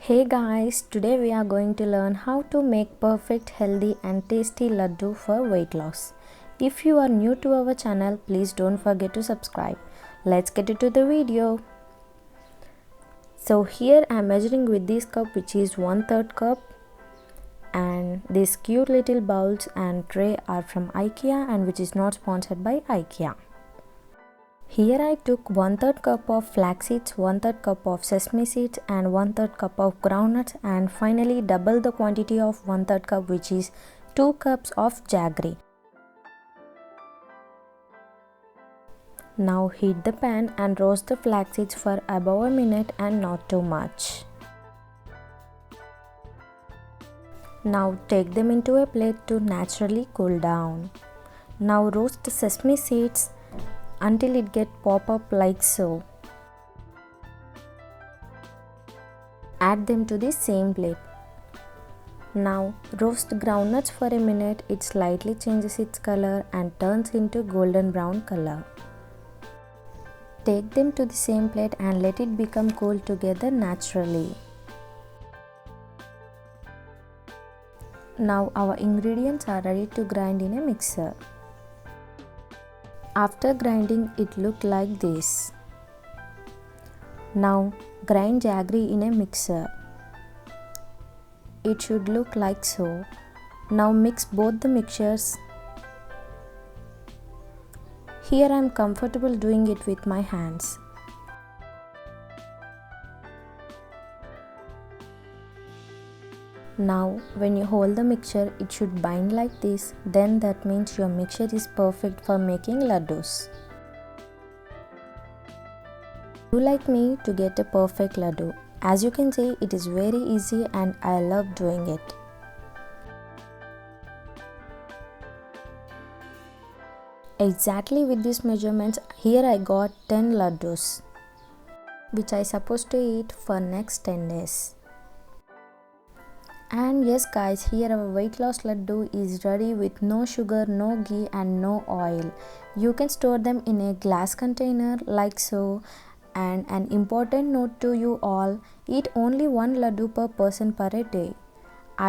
Hey guys, today we are going to learn how to make perfect, healthy and tasty laddu for weight loss. If you are new to our channel, please don't forget to subscribe. Let's get into the video. So here I am measuring with this cup, which is 1/3 cup, and these cute little bowls and tray are from IKEA and which is not sponsored by IKEA. Here I took 1/3 cup of flax seeds, 1/3 cup of sesame seeds and 1/3 cup of groundnuts, and finally double the quantity of 1/3 cup, which is 2 cups of jaggery. Now heat the pan and roast the flax seeds for above a minute and not too much. Now take them into a plate to naturally cool down. Now roast the sesame seeds until it gets pop up like so. Add them to the same plate. Now roast groundnuts for a minute. It slightly changes its color and turns into golden brown color. Take them to the same plate and let it become cool together naturally. Now our ingredients are ready to grind in a mixer. After grinding, it looked like this. Now grind jaggery in a mixer. It should look like so. Now mix both the mixtures. Here I am comfortable doing it with my hands. Now when you hold the mixture, it should bind like this. Then that means your mixture is perfect for making laddus. Do like me to get a perfect laddu. As you can see, it is very easy and I love doing it. Exactly with these measurements, here I got 10 laddus, which I supposed to eat for next 10 days. And yes guys, here our weight loss laddu is ready with no sugar, no ghee and no oil. You can store them in a glass container like so. And an important note to you all, eat only one laddu per person per a day.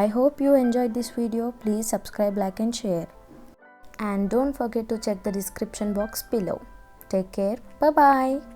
I hope you enjoyed this video. Please subscribe, like and share. And don't forget to check the description box below. Take care. Bye bye.